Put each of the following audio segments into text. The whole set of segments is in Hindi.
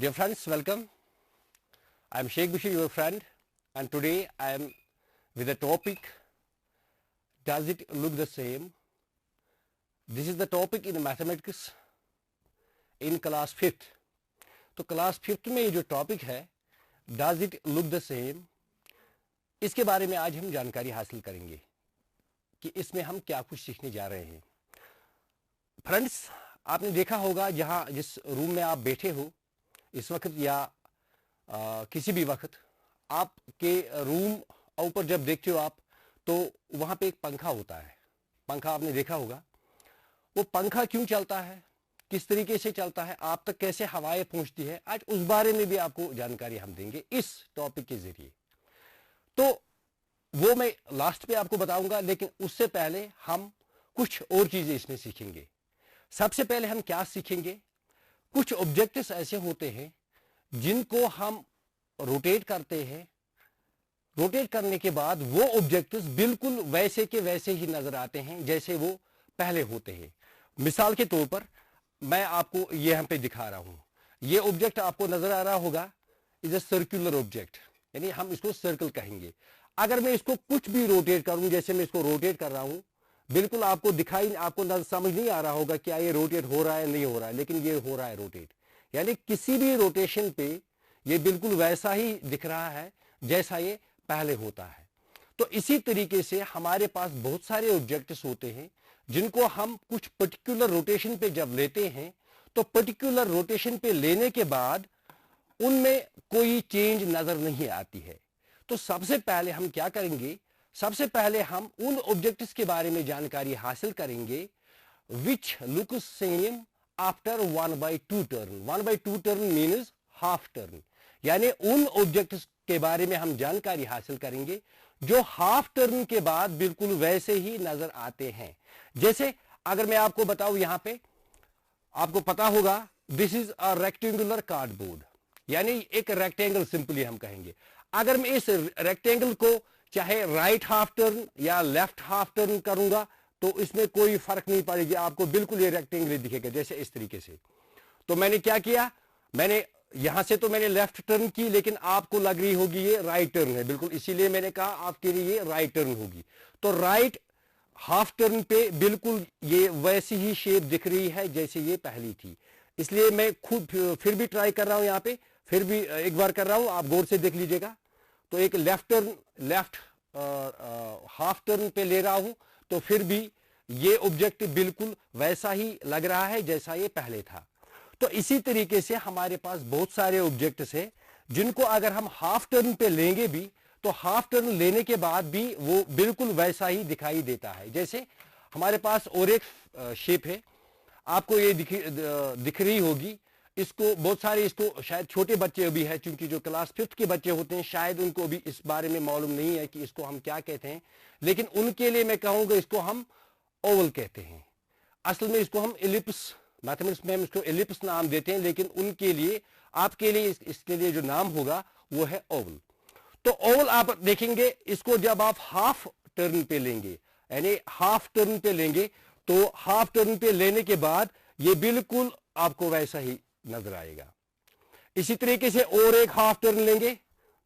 Dear friends, welcome. I am Sheikh Bashir, your friend, and today I am with a topic, does it look the same? This is the topic in mathematics in class 5th. तो क्लास 5th में ये जो टॉपिक है, does it look the same? इसके बारे में आज हम जानकारी हासिल करेंगे कि इसमें हम क्या कुछ सीखने जा रहे हैं। फ्रेंड्स, आपने देखा होगा जहां जिस रूम में आप बैठे हो इस वक्त या किसी भी वक्त आपके रूम ऊपर जब देखते हो आप तो वहां पे एक पंखा होता है। पंखा आपने देखा होगा। वो पंखा क्यों चलता है, किस तरीके से चलता है, आप तक कैसे हवाएं पहुंचती है, आज उस बारे में भी आपको जानकारी हम देंगे इस टॉपिक के जरिए। तो वो मैं लास्ट पे आपको बताऊंगा, लेकिन उससे पहले हम कुछ और चीजें इसमें सीखेंगे। सबसे पहले हम क्या सीखेंगे, कुछ ऑब्जेक्ट्स ऐसे होते हैं जिनको हम रोटेट करते हैं। रोटेट करने के बाद वो ऑब्जेक्ट्स बिल्कुल वैसे के वैसे ही नजर आते हैं जैसे वो पहले होते हैं। मिसाल के तौर पर मैं आपको ये यहाँ पे दिखा रहा हूं। ये ऑब्जेक्ट आपको नजर आ रहा होगा, इज अ सर्कुलर ऑब्जेक्ट, यानी हम इसको सर्कल कहेंगे। अगर मैं इसको कुछ भी रोटेट करूं, जैसे मैं इसको रोटेट कर रहा हूं, बिल्कुल आपको दिखाई, आपको समझ नहीं आ रहा होगा क्या ये रोटेट हो रहा है नहीं हो रहा है, लेकिन ये हो रहा है रोटेट। यानी किसी भी रोटेशन पे ये बिल्कुल वैसा ही दिख रहा है जैसा ये पहले होता है। तो इसी तरीके से हमारे पास बहुत सारे ऑब्जेक्ट्स होते हैं जिनको हम कुछ पर्टिकुलर रोटेशन पे जब लेते हैं तो पर्टिकुलर रोटेशन पे लेने के बाद उनमें कोई चेंज नजर नहीं आती है। तो सबसे पहले हम क्या करेंगे, सबसे पहले हम उन ऑब्जेक्ट्स के बारे में जानकारी हासिल करेंगे विच look same after 1/2 turn. 1/2 turn means half turn, यानी उन ऑब्जेक्ट्स के बारे में हम जानकारी हासिल करेंगे जो हाफ टर्न के बाद बिल्कुल वैसे ही नजर आते हैं। जैसे अगर मैं आपको बताऊं, यहां पे आपको पता होगा this is a rectangular cardboard, यानी एक रेक्टेंगल सिंपली हम कहेंगे। अगर मैं इस रेक्टेंगल को चाहे राइट हाफ टर्न या लेफ्ट हाफ टर्न करूंगा तो इसमें कोई फर्क नहीं पड़ेगी, आपको बिल्कुल ये रेक्टेंगल दिखेगा जैसे इस तरीके से। तो मैंने क्या किया, मैंने यहां से तो मैंने लेफ्ट टर्न की, लेकिन आपको लग रही होगी ये राइट टर्न है, बिल्कुल इसीलिए मैंने कहा आपके लिए ये राइट टर्न होगी। तो राइट हाफ टर्न पे बिल्कुल ये वैसी ही शेप दिख रही है जैसे ये पहली थी। इसलिए मैं खुद फिर भी ट्राई कर रहा हूं, यहां पे फिर भी एक बार कर रहा हूं, आप गौर से देख लीजिएगा। तो एक लेफ्ट हाफ टर्न पे ले रहा हूं तो फिर भी ये ऑब्जेक्ट बिल्कुल वैसा ही लग रहा है जैसा ये पहले था। तो इसी तरीके से हमारे पास बहुत सारे ऑब्जेक्ट्स हैं जिनको अगर हम हाफ टर्न पे लेंगे भी तो हाफ टर्न लेने के बाद भी वो बिल्कुल वैसा ही दिखाई देता है। जैसे हमारे पास और एक शेप है, आपको ये दिख रही होगी। इसको बहुत सारे, इसको शायद छोटे बच्चे भी है, क्योंकि जो क्लास 5th के बच्चे होते हैं शायद उनको भी इस बारे में मालूम नहीं है कि इसको हम क्या कहते हैं, लेकिन उनके लिए मैं कहूंगा इसको हम ओवल कहते हैं। असल में इसको हम एलिप्स, मैथमेटिक्स में हम इसको एलिप्स नाम देते हैं, लेकिन उनके लिए, आपके लिए इसके लिए जो नाम होगा वो है ओवल। तो ओवल आप देखेंगे, इसको जब आप हाफ टर्न पे लेंगे, यानी हाफ टर्न पे लेंगे, तो हाफ टर्न पे लेने के बाद ये बिल्कुल आपको वैसा ही नजर आएगा। इसी तरीके से और एक हाफ टर्न लेंगे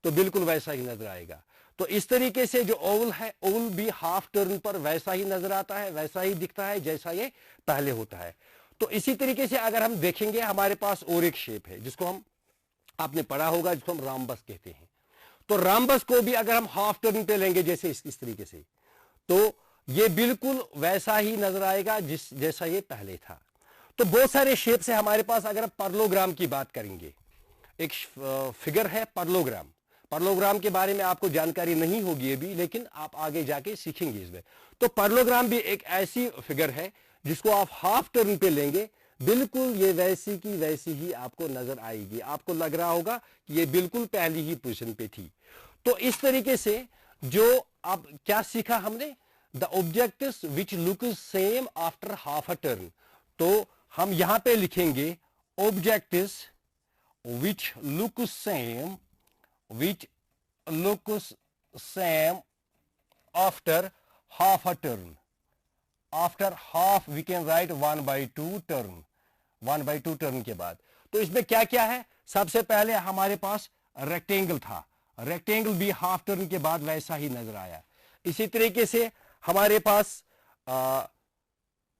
तो बिल्कुल वैसा ही नजर आएगा। तो इस तरीके से जो ओवल है, ओवल भी हाफ टर्न पर वैसा ही नजर आता है, वैसा ही दिखता है जैसा ये पहले होता है। तो इसी तरीके से अगर हम देखेंगे, हमारे पास और एक शेप है जिसको हम, आपने पढ़ा होगा, जिसको हम रामबस कहते हैं। तो रामबस को भी अगर हम हाफ टर्न पे लेंगे जैसे इस तरीके से, तो ये बिल्कुल वैसा ही नजर आएगा जैसा ये पहले था। तो बहुत सारे शेप्स है हमारे पास। अगर हम परलोग्राम की बात करेंगे, एक फिगर है परलोग्राम। परलोग्राम के बारे में आपको जानकारी नहीं होगी अभी, लेकिन आप आगे जाके सीखेंगे इसमें। तो परलोग्राम भी एक ऐसी फिगर है जिसको आप हाफ टर्न पे लेंगे, बिल्कुल ये वैसी की वैसी ही आपको नजर आएगी। आपको लग रहा होगा कि ये बिल्कुल पहली ही पोजीशन पे थी। तो इस तरीके से जो अब क्या सीखा हमने, the objects which look same after half a turn. तो हम यहां पे लिखेंगे objects which look same, which look same after half a turn. After half we can write 1/2 turn, 1/2 turn के बाद। तो इसमें क्या क्या है, सबसे पहले हमारे पास रेक्टेंगल था, रेक्टेंगल भी हाफ टर्न के बाद वैसा ही नजर आया। इसी तरीके से हमारे पास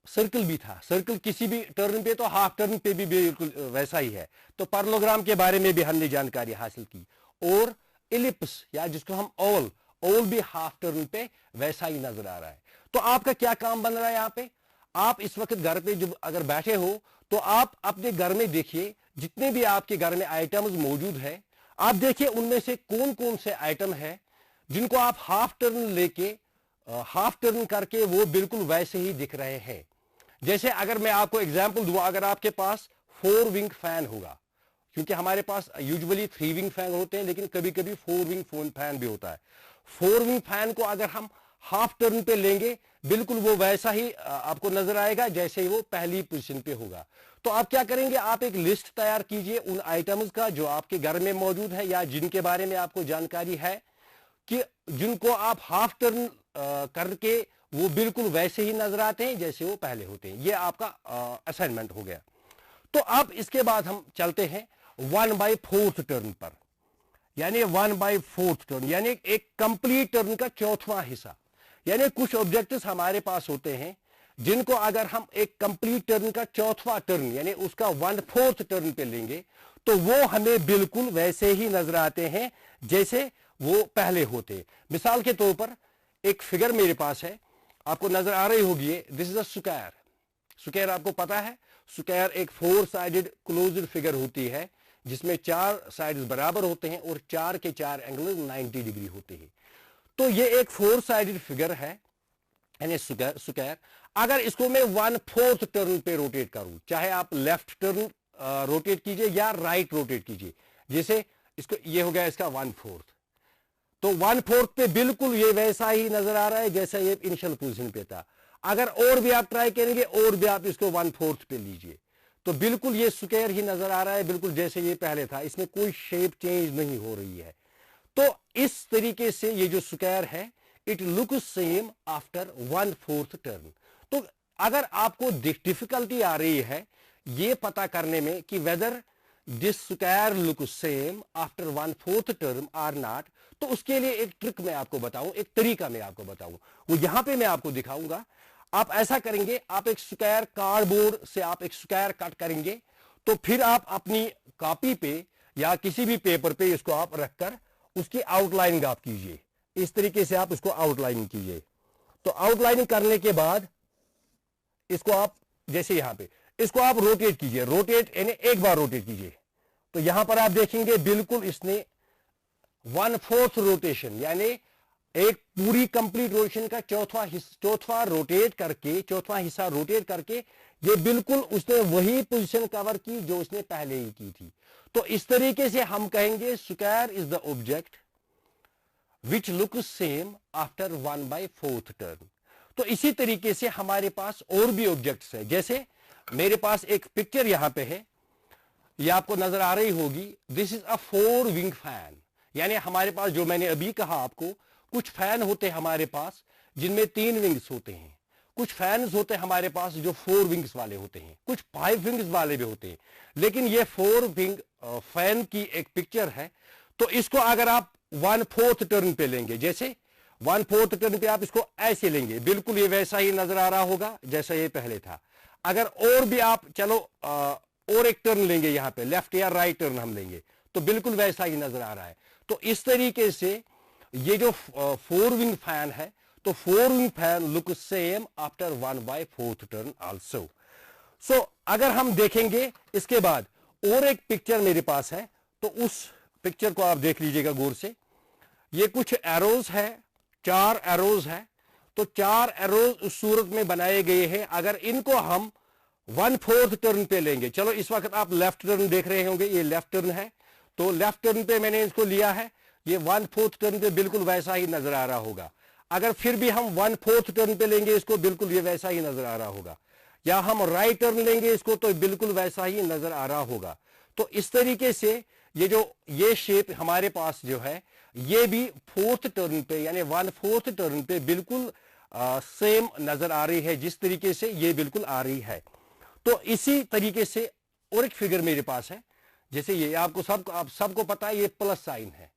सर्कल भी था, सर्कल किसी भी टर्न पे तो हाफ टर्न पे भी बिल्कुल वैसा ही है। तो पैरेललोग्राम के बारे में भी हमने जानकारी हासिल की। और इलिप्स या जिसको हम ओवल, ओवल भी हाफ टर्न पे वैसा ही नजर आ रहा है। तो आपका क्या काम बन रहा है यहाँ पे? आप इस वक्त घर पे जब अगर बैठे हो तो आप अपने घर में देखिए, जितने भी आपके घर में आइटम्स मौजूद है, आप देखिए उनमें से कौन कौन से आइटम है जिनको आप हाफ टर्न लेके हाफ टर्न करके वो बिल्कुल वैसे ही दिख रहे हैं। जैसे अगर मैं आपको एग्जांपल दूं, अगर आपके पास 4 विंग फैन होगा, क्योंकि हमारे पास यूजुअली 3 विंग फैन होते हैं, लेकिन कभी कभी 4 विंग फैन भी होता है। 4 विंग फैन को अगर हम हाफ टर्न पे लेंगे, बिल्कुल वो वैसा ही आपको नजर आएगा जैसे वो पहली पोजीशन पे होगा। तो आप क्या करेंगे, आप एक लिस्ट तैयार कीजिए उन आइटम्स का जो आपके घर में मौजूद है या जिनके बारे में आपको जानकारी है कि जिनको आप हाफ टर्न करके वो बिल्कुल वैसे ही नजर आते हैं जैसे वो पहले होते हैं। ये आपका असाइनमेंट हो गया। तो अब इसके बाद हम चलते हैं 1/4 टर्न पर, यानी 1/4 टर्न यानी एक कंप्लीट टर्न का चौथा हिस्सा। यानी कुछ ऑब्जेक्ट्स हमारे पास होते हैं जिनको अगर हम एक कंप्लीट टर्न का चौथा टर्न यानी उसका 1/4 टर्न पे लेंगे तो वो हमें बिल्कुल वैसे ही नजर आते हैं जैसे वो पहले होते। मिसाल के तौर पर एक फिगर मेरे पास है, आपको नजर आ रही होगी, this is a square. Square आपको पता है, स्क्वायर एक 4 साइडेड क्लोज्ड फिगर होती है जिसमें 4 साइड्स बराबर होते हैं और 4 के 4 एंगल 90 डिग्री होते हैं। तो ये एक 4 साइडेड फिगर है यानी स्क्वायर। अगर इसको मैं 1/4 टर्न पे रोटेट करूं, चाहे आप लेफ्ट टर्न रोटेट कीजिए या राइट रोटेट कीजिए, जैसे इसको ये हो गया इसका 1/4, तो 1/4 पे बिल्कुल ये वैसा ही नजर आ रहा है जैसा ये इनिशियल पोजीशन पे था। अगर और भी आप ट्राई करेंगे और भी आप इसको 1/4 पे लीजिए तो बिल्कुल ये स्क्वायर ही नजर आ रहा है, बिल्कुल जैसे ये पहले था, इसमें कोई शेप चेंज नहीं हो रही है। तो इस तरीके से ये जो स्क्वायर है it look same after 1/4 turn. तो अगर आपको डिफिकल्टी आ रही है ये पता करने में कि whether this square look same after 1/4 turn or not, तो उसके लिए एक ट्रिक मैं आपको बताऊं, एक तरीका मैं आपको बताऊं, वो यहां पे मैं आपको दिखाऊंगा। आप ऐसा करेंगे, आप एक स्क्वायर कार्डबोर्ड से आप एक स्क्वायर कट करेंगे, तो फिर आप अपनी कॉपी पे या किसी भी पेपर पे इसको आप रखकर उसकी आउटलाइनिंग आप कीजिए। इस तरीके से आप इसको आउटलाइनिंग कीजिए। तो आउटलाइनिंग करने के बाद इसको आप जैसे यहां पे इसको आप रोटेट कीजिए, रोटेट यानी एक बार रोटेट कीजिए, तो यहां पर आप देखेंगे बिल्कुल इसने 1/4 रोटेशन यानी एक पूरी कंप्लीट रोटेशन का चौथा रोटेट करके, चौथा हिस्सा रोटेट करके ये बिल्कुल उसने वही पोजीशन कवर की जो उसने पहले ही की थी। तो इस तरीके से हम कहेंगे square is the object which look same after 1/4 turn. तो इसी तरीके से हमारे पास और भी ऑब्जेक्ट्स है, जैसे मेरे पास एक पिक्चर यहां पे है, ये आपको नजर आ रही होगी, this is a 4 wing fan. यानी हमारे पास जो मैंने अभी कहा आपको, कुछ फैन होते हैं हमारे पास जिनमें 3 विंग्स होते हैं, कुछ फैन्स होते हैं हमारे पास जो 4 विंग्स वाले होते हैं, कुछ 5 विंग्स वाले भी होते हैं, लेकिन ये 4 विंग फैन की एक पिक्चर है। तो इसको अगर आप 1/4 टर्न पे लेंगे, जैसे 1/4 टर्न पे आप इसको ऐसे लेंगे, बिल्कुल ये वैसा ही नजर आ रहा होगा जैसा ये पहले था। अगर और भी आप चलो और एक टर्न लेंगे, यहां पे लेफ्ट या राइट टर्न हम लेंगे, तो बिल्कुल वैसा ही नजर आ रहा है। तो इस तरीके से ये जो 4 विंग फैन है, तो 4 wing fan look same after 1/4 turn also. So अगर हम देखेंगे इसके बाद और एक पिक्चर मेरे पास है, तो उस पिक्चर को आप देख लीजिएगा गौर से। ये कुछ एरोज है, 4 एरोज है, तो 4 एरोज उस सूरत में बनाए गए हैं। अगर इनको हम 1/4 टर्न पे लेंगे, चलो इस वक्त आप लेफ्ट टर्न देख रहे होंगे, ये लेफ्ट टर्न है, तो लेफ्ट टर्न पे मैंने इसको लिया है, ये 1/4 टर्न पे बिल्कुल वैसा ही नजर आ रहा होगा। अगर फिर भी हम 1/4 टर्न पे लेंगे इसको, बिल्कुल ये वैसा ही नजर आ रहा होगा, या हम राइट टर्न लेंगे इसको तो बिल्कुल वैसा ही नजर आ रहा होगा। तो इस तरीके से ये शेप हमारे पास जो है ये भी 4th टर्न पे यानी 1/4 टर्न पे बिल्कुल सेम नजर आ रही है, जिस तरीके से ये बिल्कुल आ रही है। तो इसी तरीके से और एक फिगर मेरे पास है जैसे ये आपको आप सबको पता है ये प्लस साइन है,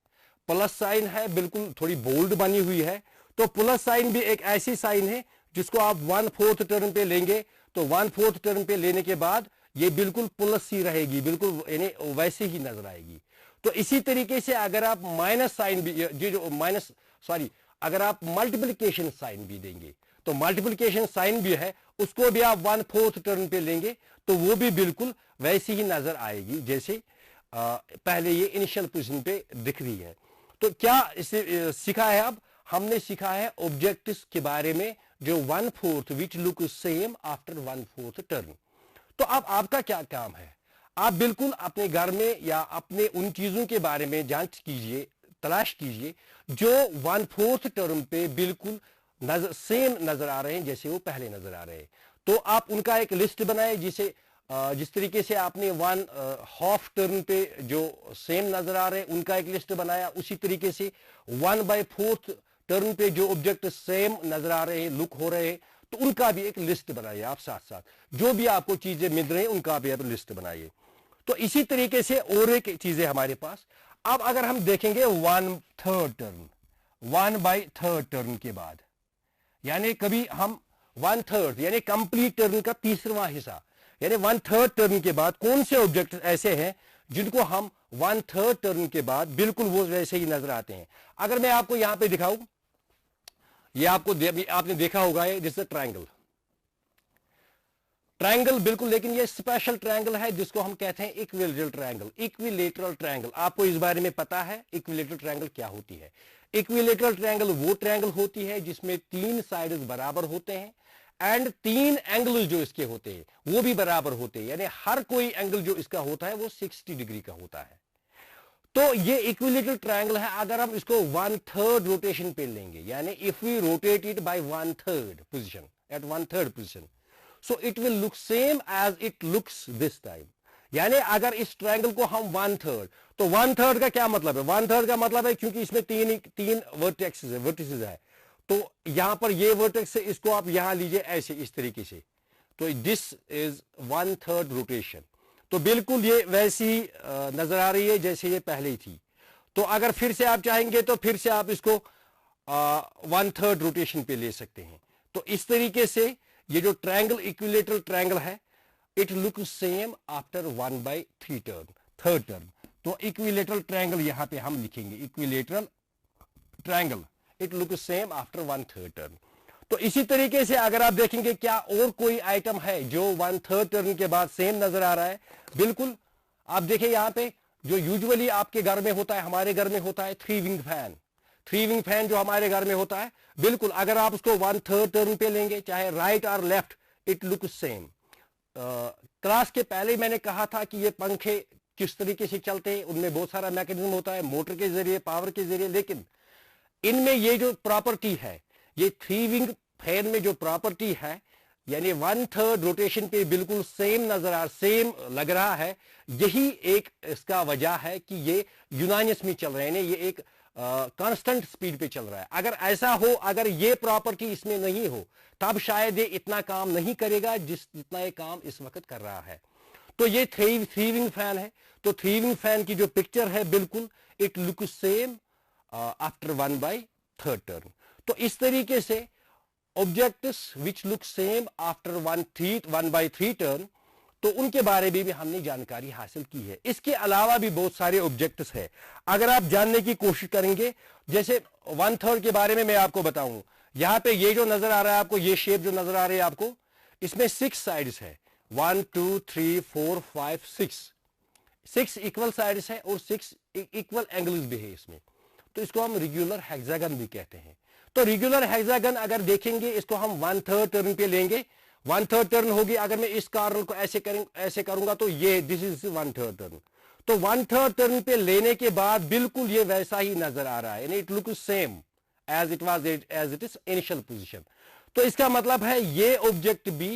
प्लस साइन है, बिल्कुल थोड़ी बोल्ड बनी हुई है। तो प्लस साइन भी एक ऐसी साइन है जिसको आप 1/4 टर्न पे लेंगे, तो 1/4 टर्न पे लेने के बाद ये बिल्कुल प्लस ही रहेगी, बिल्कुल यानी वैसे ही नजर आएगी। तो इसी तरीके से अगर आप माइनस साइन भी जो माइनस सॉरी अगर आप मल्टीप्लिकेशन साइन भी देंगे, तो मल्टीप्लिकेशन साइन भी है, उसको भी आप 1/4 टर्न पे लेंगे तो वो भी बिल्कुल वैसी ही नजर आएगी जैसे पहले ये इनिशियल पोजीशन पे दिख रही है। तो क्या इसे सीखा है? अब हमने सीखा है ऑब्जेक्ट्स के बारे में जो 1/4 विच लुक सेम आफ्टर 1/4 टर्न। तो अब आपका क्या काम है? आप बिल्कुल अपने घर में या अपने उन चीजों के बारे में जांच कीजिए, तलाश कीजिए जो 1/4 टर्म पे बिल्कुल सेम नजर आ रहे हैं जैसे वो पहले नजर आ रहे हैं। तो आप उनका एक लिस्ट बनाए, जिस तरीके से आपने 1/2 टर्न पे जो सेम नजर आ रहे हैं उनका एक लिस्ट बनाया, उसी तरीके से 1/4 टर्न पे जो ऑब्जेक्ट सेम नजर आ रहे हैं, लुक हो रहे हैं, तो उनका भी एक लिस्ट बनाइए। आप साथ साथ जो भी आपको चीजें मिल रही हैं उनका भी आप लिस्ट बनाइए। तो इसी तरीके से और एक चीजें हमारे पास। अब अगर हम देखेंगे 1/3 टर्न, 1/3 टर्न के बाद, यानी कभी हम 1/3 यानी कंप्लीट टर्न का तीसरा हिस्सा, यानी 1/3 टर्न के बाद कौन से ऑब्जेक्ट ऐसे हैं जिनको हम 1/3 टर्न के बाद बिल्कुल वो वैसे ही नजर आते हैं। अगर मैं आपको यहां पे दिखाऊं, ये आपने देखा होगा, ये दिस ट्रायंगल, ट्रायंगल बिल्कुल, लेकिन ये स्पेशल ट्रायंगल है जिसको हम कहते हैं इक्विलेटरल ट्रायंगल। इक्विलेटरल ट्रायंगल आपको इस बारे में पता है इक्विलेटरल ट्रायंगल क्या होती है? इक्विलेटरल ट्रायंगल वो ट्रायंगल होती है जिसमें 3 साइड्स बराबर होते हैं एंड 3 एंगल्स जो इसके होते हैं वो भी बराबर होते हैं, यानी हर कोई एंगल जो इसका होता है वो 60 डिग्री का होता है। तो ये इक्विलेटरल ट्रायंगल है। अगर हम इसको 1/3 रोटेशन पे लेंगे, यानी if we rotate it by 1/3 position, at 1/3 position, so it will look same as it looks this time. यानी अगर इस ट्रायंगल को हम 1/3, तो 1/3 का क्या मतलब है? 1/3 का मतलब है क्योंकि इसमें तीन वर्टिसेस है, तो यहां पर ये वर्टेक्स है, इसको आप यहां लीजिए ऐसे इस तरीके से, तो दिस इज 1/3 रोटेशन। तो बिल्कुल ये वैसी नजर आ रही है जैसे ये पहले ही थी। तो अगर फिर से आप चाहेंगे तो फिर से आप इसको 1/3 रोटेशन पे ले सकते हैं। तो इस तरीके से ये जो ट्रायंगल इक्विलेटरल ट्रायंगल है, it look same after 1/3 turn, third turn. तो इक्विलेटरल ट्रायंगल यहां पे हम लिखेंगे, equilateral triangle it look same after 1/3 turn. तो इसी तरीके से अगर आप देखेंगे क्या और कोई आइटम है जो 1/3 टर्न के बाद सेम नजर आ रहा है? बिल्कुल, आप देखिए यहां पे जो यूजुअली आपके घर में होता है, हमारे घर में होता है 3 विंग फैन। 3 विंग फैन जो हमारे घर में होता है, बिल्कुल अगर आप उसको 1/3 टर्न पे लेंगे, चाहे राइट और left, it look same. Class के पहले मैंने कहा था कि ये पंखे किस तरीके से चलते हैं, उनमें बहुत सारा मैकेनिज्म होता है, मोटर के जरिए, पावर के जरिए, लेकिन इनमें ये जो प्रॉपर्टी है, ये 3 विंग फैन में जो प्रॉपर्टी है, यानी 1/3 रोटेशन पे बिल्कुल सेम लग रहा है, यही एक इसका वजह है कि ये यूनानियस में चल रहे हैं, ये एक कांस्टेंट स्पीड पे चल रहा है। अगर ऐसा हो, अगर ये प्रॉपर्टी इसमें नहीं हो, तब शायद ये इतना काम नहीं करेगा जितना ये काम इस वक्त कर रहा है। तो ये 3 विंग फैन है। तो 3 विंग फैन की जो पिक्चर है, बिल्कुल it look same after 1/3 turn. तो इस तरीके से objects which look same after 1/3 turn, तो उनके बारे में भी हमने जानकारी हासिल की है। इसके अलावा भी बहुत सारे ऑब्जेक्ट्स है, अगर आप जानने की कोशिश करेंगे। जैसे 1/3 के बारे में मैं आपको बताऊं, यहां पे ये जो नजर आ रहा है आपको, ये शेप जो नजर आ रही है आपको, इसमें 6 साइड्स है, 1 2 3 4 5 6 इक्वल साइड्स है और 6 इक्वल एंगल्स भी है इसमें। तो इसको हम रेगुलर हेक्सागन भी कहते हैं। तो रेगुलर हेक्सागन अगर देखेंगे, इसको हम 1/3 टर्न पे लेंगे, 1/3 टर्न होगी। अगर मैं इस कार्नर को ऐसे करूंगा तो ये दिस इज 1/3 टर्न। तो 1/3 टर्न पे लेने के बाद बिल्कुल ये वैसा ही नजर आ रहा है, यानी it look same as it is initial position. तो इसका मतलब है ये ऑब्जेक्ट भी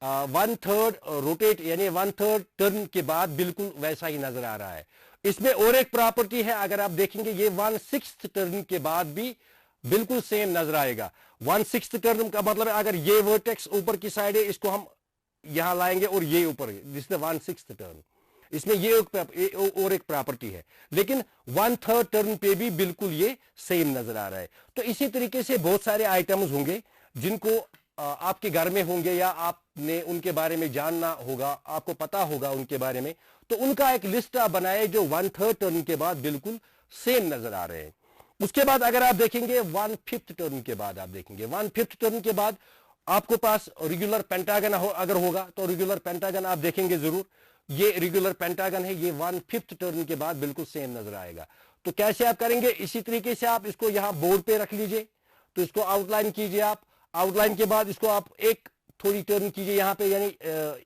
1/3 रोटेट यानी 1/3 टर्न के बाद बिल्कुल वैसा ही नजर आ रहा है। इसमें और एक प्रॉपर्टी है, अगर आप देखेंगे ये 1/6 टर्न के बाद भी बिल्कुल सेम नजर आएगा। 1/6 टर्न का मतलब है अगर ये वर्टेक्स ऊपर की साइड है, इसको हम यहां लाएंगे और ये ऊपर, दिस इज 1/6 टर्न। इसमें ये और एक प्रॉपर्टी है, लेकिन 1/3 टर्न पे भी बिल्कुल ये सेम नजर आ रहा है। तो इसी तरीके से बहुत सारे आइटम्स होंगे जिनको आपके घर में होंगे या आपने उनके बारे में जानना होगा, आपको पता होगा उनके बारे में, तो उनका एक लिस्ट आप बनाए जो 1/3 टर्न के बाद बिल्कुल सेम नजर आ रहे हैं। उसके बाद अगर आप देखेंगे 1/5 टर्न के बाद, आप देखेंगे 1/5 टर्न के बाद आपको पास रेगुलर पेंटागन अगर होगा तो रेगुलर पेंटागन आप देखेंगे जरूर, ये रेगुलर पेंटागन है, ये 1/5 टर्न के बाद बिल्कुल सेम नजर आएगा। तो कैसे आप करेंगे, इसी तरीके से आप इसको यहां बोर्ड पे रख लीजिए, तो इसको आउटलाइन कीजिए आप, आउटलाइन के बाद इसको आप एक थोड़ी टर्न कीजिए यहां पे, यानी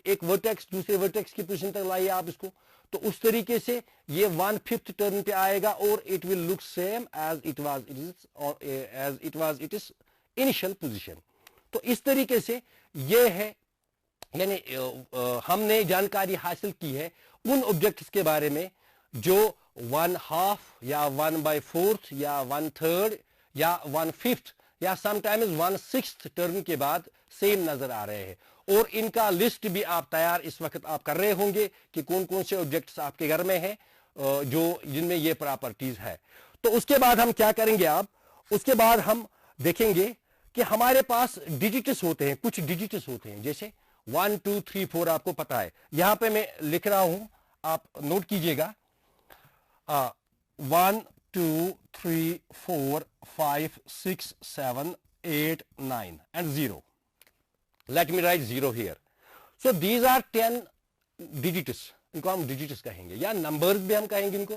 एक वर्टेक्स दूसरे वर्टेक्स की पोजीशन तक लाइए आप इसको, तो उस तरीके से ये 1/5 टर्न पे आएगा और it will look same as it was it is initial position. तो इस तरीके से ये है, यानी हमने जानकारी हासिल की है उन ऑब्जेक्ट्स के बारे में जो 1/2 या 1/4 या 1/3 या 1/5 या समटाइम्स 1/6 टर्न के बाद सेम नजर आ रहे हैं। और इनका लिस्ट भी आप तैयार इस वक्त आप कर रहे होंगे कि कौन कौन से ऑब्जेक्ट्स आपके घर में हैं जो जिनमें ये प्रॉपर्टीज है। तो उसके बाद हम क्या करेंगे, आप उसके बाद हम देखेंगे कि हमारे पास डिजिट्स होते हैं, कुछ डिजिट्स होते हैं, जैसे 1 2 3 4 आपको पता है, यहां पे मैं लिख रहा हूं, आप नोट कीजिएगा, 1 2 3 4 5 6 7 8 9 and 0. Let me write 0 here. So these are 10 digits, इनको हम डिजिट्स कहेंगे या नंबर्स भी हम कहेंगे इनको।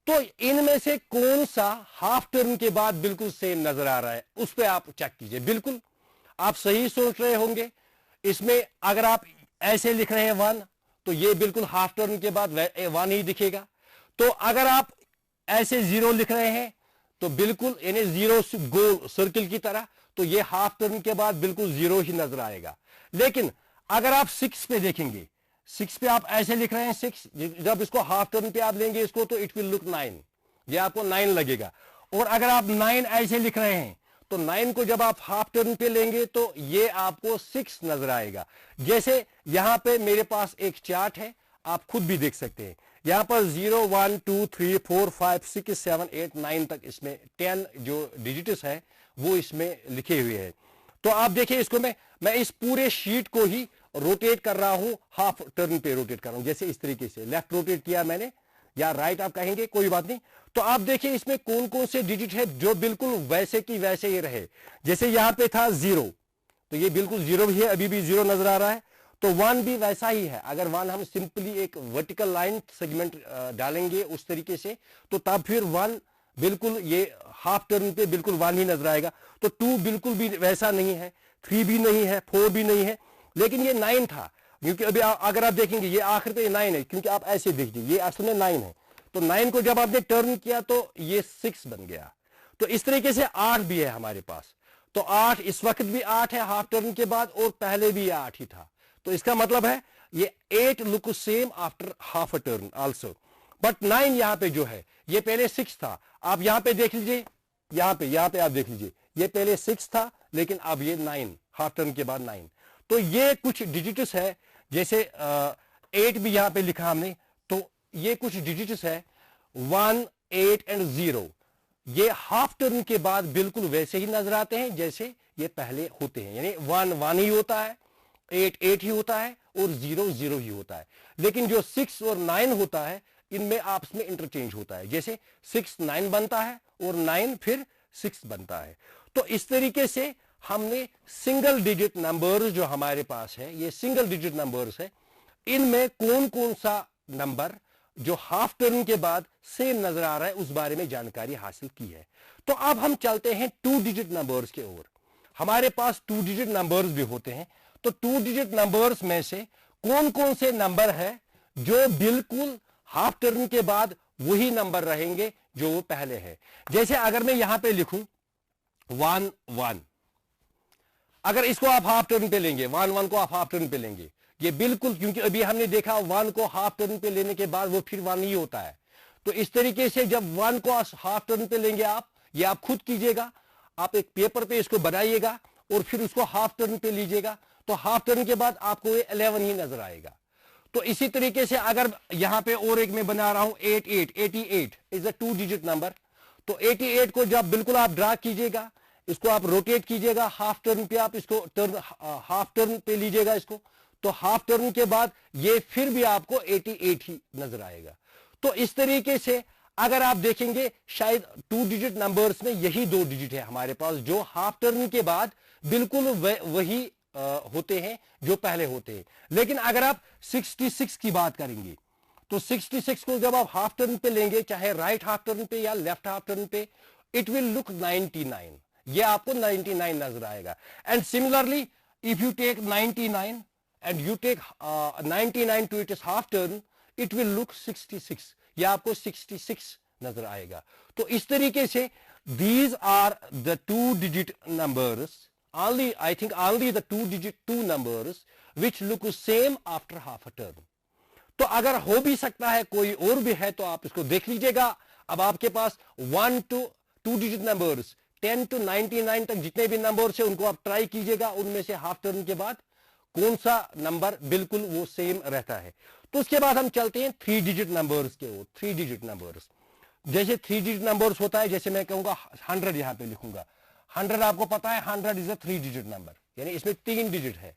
तो इनमें से कौन सा हाफ टर्न के बाद बिल्कुल सेम नजर आ रहा है, उस पर आप चेक कीजिए। बिल्कुल आप सही सोच रहे होंगे, इसमें अगर आप ऐसे लिख रहे हैं 1 तो ये बिल्कुल हाफ टर्न के बाद 1 ही दिखेगा। तो अगर आप ऐसे 0 लिख रहे हैं तो बिल्कुल यानी 0 गोल सर्किल की तरह, तो ये हाफ टर्न के बाद बिल्कुल 0 ही नजर आएगा। लेकिन अगर आप 6 पे देखेंगे, 6 पे आप ऐसे लिख रहे हैं 6, जब इसको हाफ टर्न पे आप लेंगे इसको तो इट विल लुक 9, ये आपको 9 लगेगा। और अगर आप 9 ऐसे लिख रहे हैं तो 9 को जब आप हाफ टर्न पे लेंगे तो ये आपको 6 नजर आएगा। जैसे यहां पे मेरे पास एक चार्ट है, आप खुद भी देख सकते हैं, यहां पर 0 1 2 3 4 5 6 7 8 9 तक इसमें 10 जो डिजिट्स है वो इसमें लिखे हुए हैं। तो आप देखिए इसको मैं इस पूरे शीट को ही रोटेट कर रहा हूं, हाफ टर्न पे रोटेट कर रहा हूं, जैसे इस तरीके से लेफ्ट रोटेट किया मैंने, या राइट आप कहेंगे कोई बात नहीं। तो आप देखिए इसमें कौन कौन से डिजिट है जो बिल्कुल वैसे की वैसे ही रहे। जैसे यहां पे था 0, तो ये बिल्कुल 0 भी है, अभी भी 0 नजर आ रहा है। तो 1 भी वैसा ही है, अगर 1 हम सिंपली एक वर्टिकल लाइन सेगमेंट डालेंगे उस तरीके से, तो तब फिर 1 बिल्कुल ये हाफ टर्न पे बिल्कुल 1 ही नजर आएगा। तो 2 बिल्कुल भी वैसा नहीं है, 3 भी नहीं है, 4 भी नहीं है, लेकिन ये 9 था, क्योंकि अभी अगर आप देखेंगे ये आखिर पे 9 है, क्योंकि आप ऐसे देखिए ये असल में 9 है। तो 9 को जब आपने टर्न किया तो ये 6 बन गया। तो इस तरीके से 8 भी है हमारे पास, तो 8 इस वक्त भी 8 है हाफ टर्न के बाद, और पहले भी ये 8 ही था। तो इसका मतलब है ये 8 look same after half a turn also. But 9 यहां पे जो है ये पहले 6 था। आप यहां पे देख लीजिए, यहां पे आप देख लीजिए, ये पहले 6 था लेकिन अब ये 9 हाफ टर्न के बाद 9। तो ये कुछ डिजिट्स है, जैसे 8 भी यहां पे लिखा हमने, तो ये कुछ डिजिट्स है 1 8 एंड 0। ये हाफ टर्न के बाद बिल्कुल वैसे ही नजर आते हैं जैसे ये पहले होते हैं, यानी 1 1 ही होता है, 8 8 ही होता है और 0 0 ही होता है। लेकिन जो 6 और 9 होता है इनमें आपस में इंटरचेंज होता है, जैसे 6 9 बनता है और 9 फिर 6 बनता है। तो इस तरीके से हमने सिंगल डिजिट नंबर्स जो हमारे पास है, ये सिंगल डिजिट नंबर्स है, इनमें कौन कौन सा नंबर जो हाफ टर्न के बाद सेम नजर आ रहा है उस बारे में जानकारी हासिल की है। तो अब हम चलते हैं 2 डिजिट नंबर्स के ओर। हमारे पास 2 डिजिट नंबर्स भी होते हैं। तो 2 डिजिट नंबर्स में से कौन कौन से नंबर है जो बिल्कुल हाफ टर्न के बाद वही नंबर रहेंगे जो वो पहले है। जैसे अगर मैं यहां पे लिखूं 1 1, अगर इसको आप हाफ टर्न पे लेंगे, 1 1 को आप हाफ टर्न पे लेंगे, ये बिल्कुल, क्योंकि अभी हमने देखा 1 को हाफ टर्न पे लेने के बाद वो फिर 1 ही होता है। तो इस तरीके से जब 1 को हाफ टर्न पे लेंगे आप, ये आप खुद कीजिएगा, आप एक पेपर पे इसको बनाइएगा और फिर उसको हाफ टर्न पे लीजिएगा, तो हाफ टर्न के बाद आपको ये 11 ही नजर आएगा। तो इसी तरीके से अगर यहां पे और एक मैं बना रहा हूं 88 इज अ 2 डिजिट नंबर। तो 88 को जब बिल्कुल आप ड्रा कीजिएगा, इसको आप रोटेट कीजिएगा, हाफ टर्न पे आप इसको टर्न हाफ टर्न पे लीजिएगा इसको, तो हाफ टर्न के बाद ये फिर भी आपको 88 ही नजर आएगा। तो इस तरीके से अगर आप देखेंगे शायद 2 डिजिट नंबर्स में यही 2 डिजिट है हमारे पास जो हाफ टर्न के बाद बिल्कुल वही होते हैं जो पहले होते हैं। लेकिन अगर आप 66 की बात करेंगे तो 66 को जब आप हाफ टर्न पे लेंगे, चाहे राइट हाफ टर्न पे या लेफ्ट हाफ टर्न पे, इट विल लुक 99, ये आपको 99 नजर आएगा। And similarly if you take 99 and you take 99 to its half turn, it will look 66, ये आपको 66 नजर आएगा। तो इस तरीके से these are the 2 digit numbers, only I think only the 2 digit 2 numbers which look same after half a turn। तो अगर हो भी सकता है कोई और भी है तो आप इसको देख लीजिएगा। अब आपके पास 1 to 2 डिजिट नंबर्स 10 to 99 तक जितने भी नंबर्स है उनको आप ट्राई कीजिएगा, उनमें से हाफ टर्न के बाद कौन सा नंबर बिल्कुल वो सेम रहता है। तो उसके बाद हम चलते हैं 3 डिजिट नंबर्स के ओर। 3 डिजिट नंबर्स, जैसे 3 डिजिट नंबर्स होता है, जैसे मैं कहूंगा 100, यहां पे लिखूंगा 100, आपको पता है 100 इज अ 3 डिजिट नंबर, यानी इसमें 3 डिजिट है।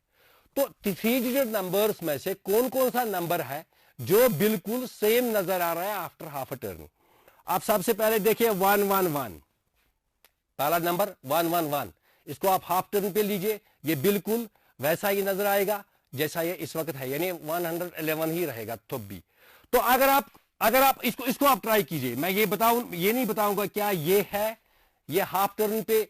तो 3 डिजिट नंबर्स में से कौन कौन सा नंबर है जो बिल्कुल सेम नजर आ रहा है आफ्टर हाफ अ टर्न। आप सबसे पहले देखिए 111, पहला नंबर 111, इसको आप हाफ टर्न पे लीजिए, ये बिल्कुल वैसा ही नजर आएगा जैसा ये इस वक्त है, यानी 111 ही रहेगा तब भी। तो अगर आप इसको आप ट्राई कीजिए, मैं ये नहीं बताऊंगा क्या ये है, ये हाफ टर्न पे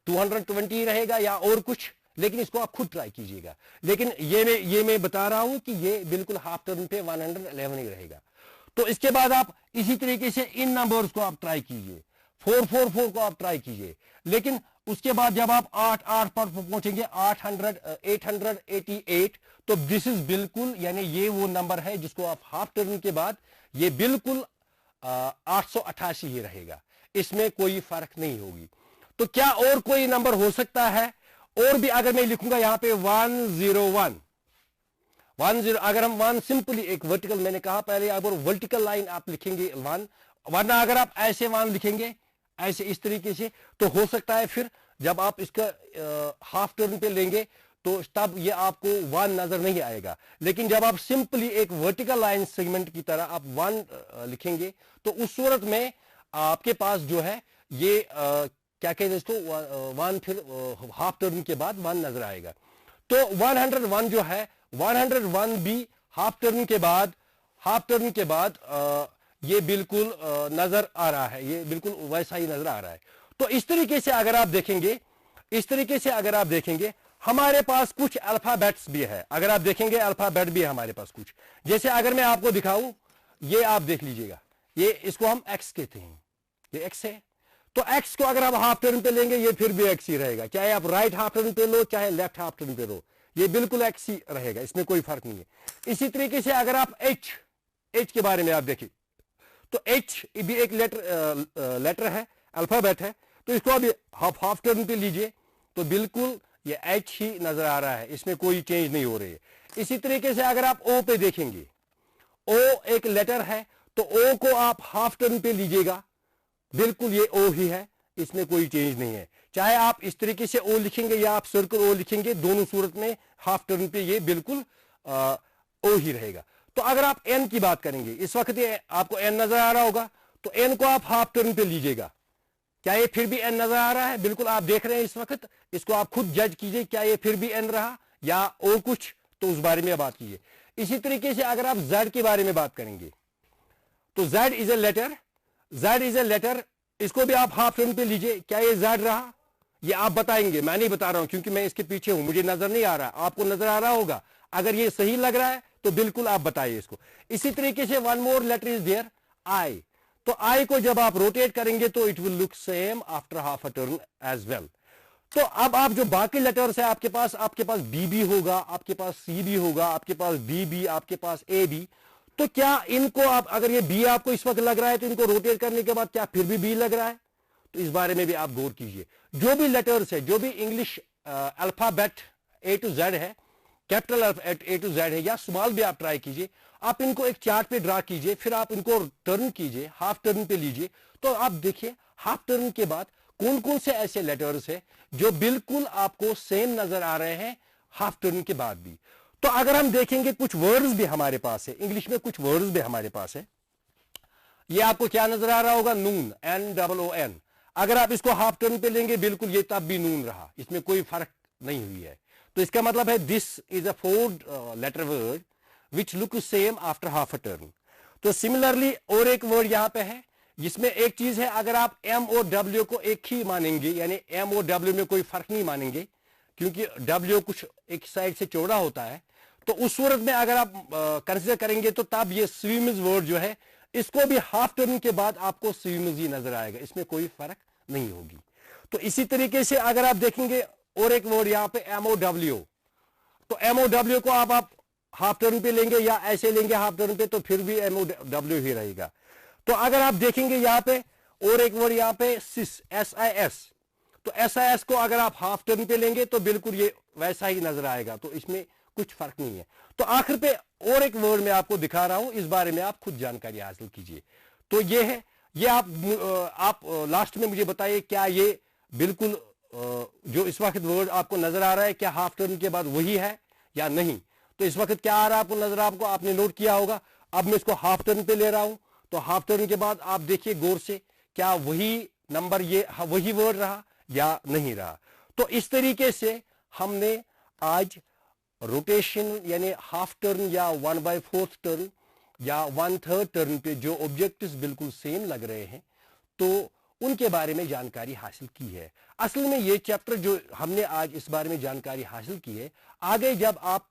220 रहेगा या और कुछ, लेकिन इसको आप खुद ट्राई कीजिएगा। लेकिन ये मैं बता रहा हूं कि ये बिल्कुल हाफ टर्न पे 111 ही रहेगा। तो इसके बाद आप इसी तरीके से इन नंबर्स को आप ट्राई कीजिए, 444 को आप ट्राई कीजिए। लेकिन उसके बाद जब आप 8 पर पहुंचेंगे 888, तो दिस इज बिल्कुल, यानी ये वो नंबर है जिसको आप हाफ टर्न के बाद ये बिल्कुल 888 ही रहेगा, इसमें कोई फर्क नहीं होगी। तो क्या और कोई नंबर हो सकता है? और भी अगर मैं लिखूंगा यहां पे 101, अगर हम 1 सिंपली एक वर्टिकल, मैंने कहा पहले अगर वर्टिकल लाइन आप लिखेंगे 1, वरना अगर आप ऐसे 1 लिखेंगे ऐसे इस तरीके से, तो हो सकता है फिर जब आप इसका हाफ टर्न पे लेंगे तो तब ये आपको 1 नजर नहीं आएगा। लेकिन जब आप सिंपली एक वर्टिकल लाइन सेगमेंट की तरह आप 1 लिखेंगे तो उस सूरत में आपके पास जो है ये क्या कहते हैं इसको 1 फिर हाफ टर्न के बाद 1 नजर आएगा। तो 101 जो है, 101 भी हाफ टर्न के बाद ये बिल्कुल नजर आ रहा है, ये बिल्कुल वैसा ही नजर आ रहा है। तो इस तरीके से अगर आप देखेंगे हमारे पास कुछ अल्फाबेट्स भी है। अगर आप देखेंगे अल्फाबेट भी है हमारे पास कुछ, जैसे अगर मैं आपको दिखाऊं, ये आप देख लीजिएगा, ये इसको हम एक्स कहते हैं, ये एक्स है। तो एक्स को अगर आप हाफ टर्न पे लेंगे ये फिर भी एक्स ही रहेगा, चाहे आप राइट हाफ टर्न पे लो चाहे लेफ्ट हाफ टर्न पे लो, ये बिल्कुल एक्स ही रहेगा, इसमें कोई फर्क नहीं है। इसी तरीके से अगर आप एच के बारे में आप देखिए तो एच भी एक लेटर है, अल्फाबेट है, तो इसको अभी हाफ टर्न पे लीजिए तो बिल्कुल ये एच ही नजर आ रहा है, इसमें कोई चेंज नहीं हो रही है। इसी तरीके से अगर आप ओ पे देखेंगे, ओ एक लेटर है, तो ओ को आप हाफ टर्न पे लीजिएगा, बिल्कुल ये ओ ही है, इसमें कोई चेंज नहीं है। चाहे आप इस तरीके से ओ लिखेंगे या आप सर्कल ओ लिखेंगे, दोनों सूरत में हाफ टर्न पे ये बिल्कुल ओ ही रहेगा। तो अगर आप एन की बात करेंगे, इस वक्त ये आपको एन नजर आ रहा होगा, तो एन को आप हाफ टर्न पे लीजिएगा, क्या ये फिर भी एन नजर आ रहा है? बिल्कुल आप देख रहे हैं इस वक्त, इसको आप खुद जज कीजिए, क्या ये फिर भी एन रहा या और कुछ, तो उस बारे में बात कीजिए। इसी तरीके से अगर आप जेड के बारे में बात करेंगे तो जेड इज ए लेटर, इसको भी आप हाफ टर्न पे लीजिए, क्या ये जेड रहा? ये आप बताएंगे, मैं नहीं बता रहा हूं क्योंकि मैं इसके पीछे हूं, मुझे नजर नहीं आ रहा, आपको नजर आ रहा होगा। अगर ये सही लग रहा है तो बिल्कुल आप बताइए इसको। इसी तरीके से one more letter is there, I, तो आई को जब आप रोटेट करेंगे तो it will look same after half a turn as well. तो अब आप जो बाकी लेटर्स है आपके पास बी भी होगा, आपके पास सी भी होगा, आपके पास बी भी, आपके पास ए भी। तो क्या इनको आप, अगर ये बी आपको इस वक्त लग रहा है तो इनको रोटेट करने के बाद क्या फिर भी बी लग रहा है? तो इस बारे में भी आप गौर कीजिए। जो भी लेटर्स है, जो भी English alphabet A to Z है, capital alphabet A to Z है या स्मॉल भी आप ट्राई कीजिए, आप इनको एक चार्ट पे ड्रा कीजिए, फिर आप इनको टर्न कीजिए, हाफ टर्न पे लीजिए, तो आप देखिए हाफ टर्न के बाद कौन कौन से ऐसे लेटर्स है जो बिल्कुल आपको सेम नजर आ रहे हैं हाफ टर्न के बाद भी। तो अगर हम देखेंगे कुछ वर्ड्स भी हमारे पास है, इंग्लिश में कुछ वर्ड्स भी हमारे पास है। ये आपको क्या नजर आ रहा होगा, नून, NOON। अगर आप इसको हाफ टर्न पे लेंगे बिल्कुल ये तब भी नून रहा, इसमें कोई फर्क नहीं हुई है। तो इसका मतलब है this is a 4 letter word which look same after half a turn. तो सिमिलरली और एक वर्ड यहां पे है जिसमें एक चीज है, अगर आप M और W को एक ही मानेंगे, यानी M और W में कोई फर्क नहीं मानेंगे क्योंकि W कुछ एक साइड से चौड़ा होता है, तो उस सूरत में अगर आप कंसीडर करेंगे तो तब ये स्विमिज वर्ड जो है इसको भी हाफ टर्न के बाद आपको स्विमिज ही नजर आएगा, इसमें कोई फर्क नहीं होगी। तो इसी तरीके से अगर आप देखेंगे और एक वर्ड यहां पे MOW, तो MOW को आप हाफ टर्न पे लेंगे या ऐसे लेंगे हाफ टर्न पे तो फिर भी MOW ही रहेगा। तो अगर आप देखेंगे यहां पे और एक वर्ड यहां पे SIS, तो SIS को अगर आप हाफ टर्न पे लेंगे तो बिल्कुल ये वैसा ही नजर आएगा, तो इसमें कुछ फर्क नहीं है। तो आखिर पे और एक वर्ड मैं आपको दिखा रहा हूं, इस बारे में आप खुद जानकारी हासिल कीजिए। तो ये है, ये आप लास्ट में मुझे बताइए क्या ये बिल्कुल जो इस वक्त वर्ड आपको नजर आ रहा है क्या हाफ टर्न के बाद वही है या नहीं। तो इस वक्त क्या आ रहा है आपको नजर, आपको आपने नोट किया होगा। अब मैं इसको हाफ टर्न पे ले रहा हूं, तो हाफ टर्न के बाद आप देखिए गौर से क्या वही नंबर ये वही वर्ड रहा या नहीं रहा। तो इस तरीके से हमने आज रोटेशन यानी हाफ टर्न या 1/4 टर्न या 1/3 टर्न पे जो ऑब्जेक्टिव्स बिल्कुल सेम लग रहे हैं तो उनके बारे में जानकारी हासिल की है। असल में ये चैप्टर जो हमने आज इस बारे में जानकारी हासिल की है, आगे जब आप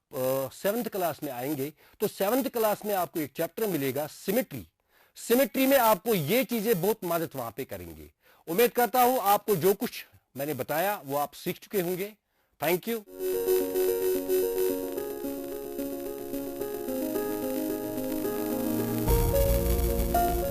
7th क्लास में आएंगे तो 7th क्लास में आपको एक चैप्टर मिलेगा सिमेट्री। सिमेट्री में आपको ये चीजें बहुत मदद वहां पे करेंगे। उम्मीद करता हूं आपको जो कुछ मैंने बताया वो आप सीख चुके होंगे। Thank you.